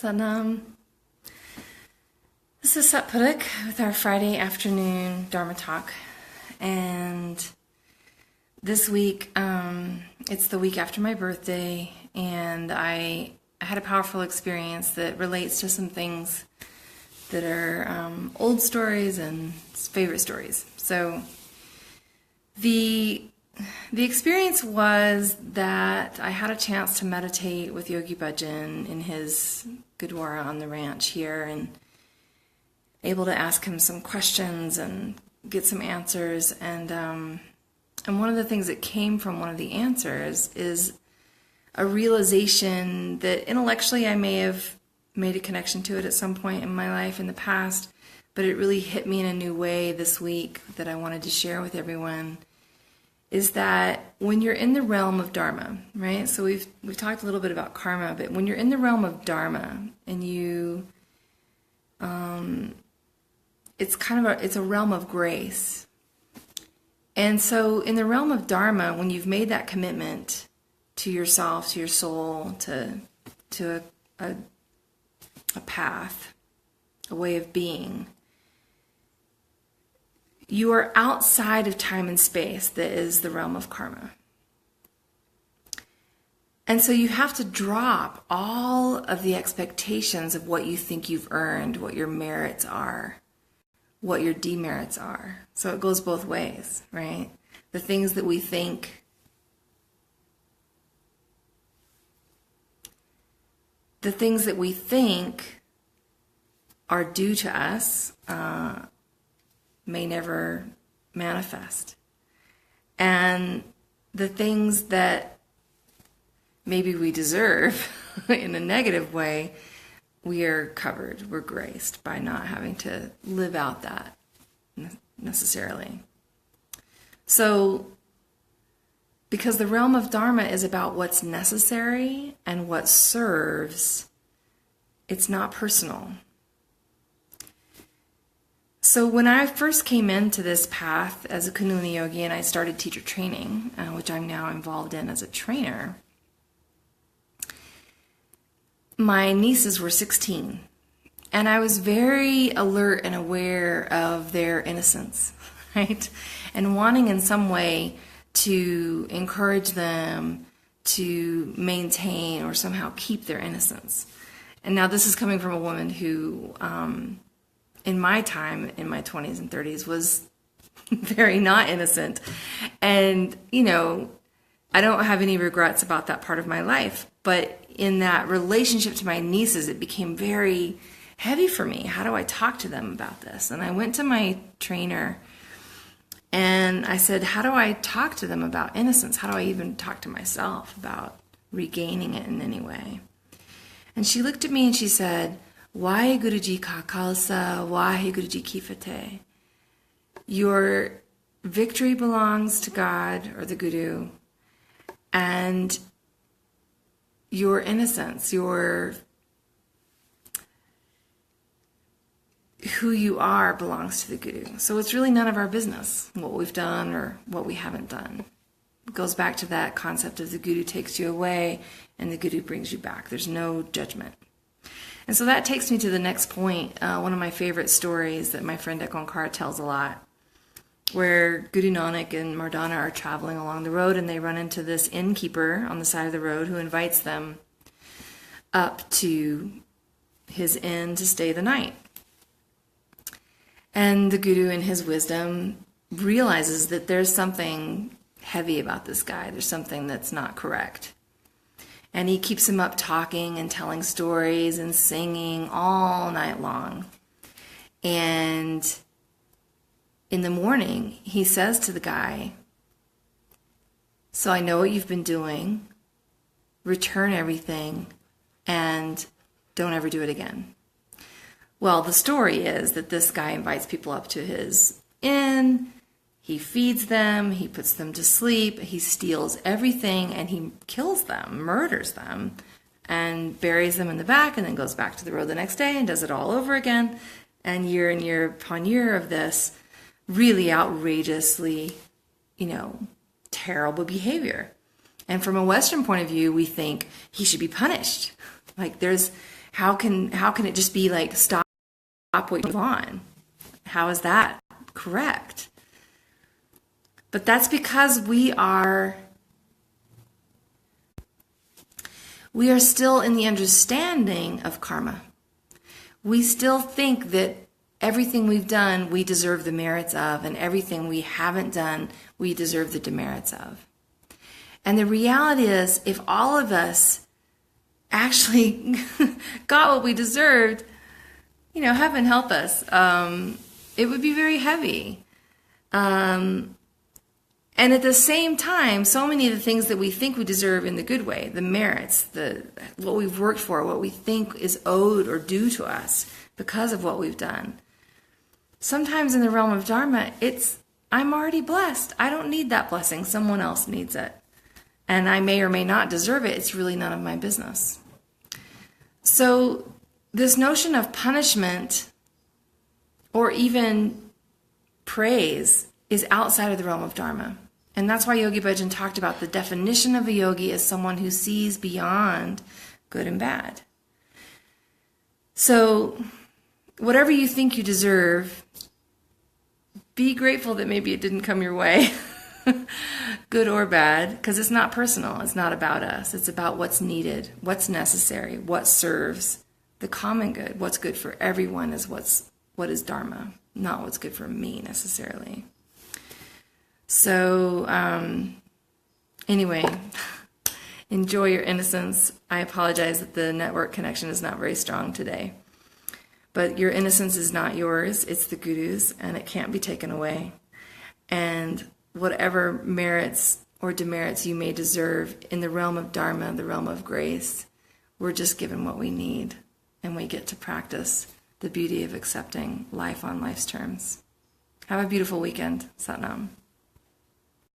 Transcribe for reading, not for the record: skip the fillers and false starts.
Sanam. This is Satpurik with our Friday afternoon Dharma Talk. And this week, it's the week after my birthday, and I had a powerful experience that relates to some things that are old stories and favorite stories. So the experience was that I had a chance to meditate with Yogi Bhajan in his Gurdwara on the ranch here, and able to ask him some questions and get some answers. And one of the things that came from one of the answers is a realization that intellectually I may have made a connection to it at some point in my life in the past, but it really hit me in a new way this week that I wanted to share with everyone. Is that when you're in the realm of Dharma, right? So we've talked a little bit about karma, but when you're in the realm of Dharma and you, it's a realm of grace. And so in the realm of Dharma, when you've made that commitment to yourself, to your soul, to a path, a way of being, you are outside of time and space that is the realm of karma. And so you have to drop all of the expectations of what you think you've earned, what your merits are, what your demerits are. So it goes both ways, right? The things that we think are due to us, may never manifest. And the things that maybe we deserve in a negative way, we are covered, we're graced by not having to live out that necessarily. So, because the realm of Dharma is about what's necessary and what serves, it's not personal. So when I first came into this path as a Kundalini yogi and I started teacher training, which I'm now involved in as a trainer, my nieces were 16. And I was very alert and aware of their innocence, right? And wanting in some way to encourage them to maintain or somehow keep their innocence. And now this is coming from a woman who, in my time, in my 20s and 30s, was very not innocent. And, I don't have any regrets about that part of my life. But in that relationship to my nieces, it became very heavy for me. How do I talk to them about this? And I went to my trainer and I said, how do I talk to them about innocence? How do I even talk to myself about regaining it in any way? And she looked at me and she said, Wahe Guruji ka khalsa, Wahe Guruji ki fateh. Your victory belongs to God or the Guru, and your innocence, your who you are belongs to the Guru. So it's really none of our business what we've done or what we haven't done. It goes back to that concept of the Guru takes you away and the Guru brings you back. There's no judgment. And so that takes me to the next point, one of my favorite stories that my friend Ekonkar tells a lot, where Guru Nanak and Mardana are traveling along the road and they run into this innkeeper on the side of the road who invites them up to his inn to stay the night. And the Guru, in his wisdom, realizes that there's something heavy about this guy. There's something that's not correct. And he keeps him up talking and telling stories and singing all night long. And in the morning, he says to the guy, so I know what you've been doing. Return everything and don't ever do it again. Well, the story is that this guy invites people up to his inn. He feeds them, he puts them to sleep, he steals everything, and he kills them, murders them, and buries them in the back, and then goes back to the road the next day and does it all over again. And year upon year of this really outrageously, terrible behavior. And from a Western point of view, we think he should be punished. Like there's How can it just be like stop what you on? How is that correct? But that's because we are still in the understanding of karma. We still think that everything we've done, we deserve the merits of, and everything we haven't done, we deserve the demerits of. And the reality is, if all of us actually got what we deserved, heaven help us, it would be very heavy. And at the same time, so many of the things that we think we deserve in the good way, the merits, what we've worked for, what we think is owed or due to us because of what we've done. Sometimes in the realm of Dharma, I'm already blessed. I don't need that blessing. Someone else needs it. And I may or may not deserve it. It's really none of my business. So this notion of punishment or even praise is outside of the realm of Dharma. And that's why Yogi Bhajan talked about the definition of a yogi as someone who sees beyond good and bad. So whatever you think you deserve, be grateful that maybe it didn't come your way, good or bad, because it's not personal. It's not about us. It's about what's needed, what's necessary, what serves the common good. What's good for everyone is what is Dharma, not what's good for me necessarily. So anyway, enjoy your innocence. I apologize that the network connection is not very strong today. But your innocence is not yours, it's the Guru's, and it can't be taken away. And whatever merits or demerits you may deserve in the realm of Dharma, the realm of grace, we're just given what we need, and we get to practice the beauty of accepting life on life's terms. Have a beautiful weekend. Sat Nam.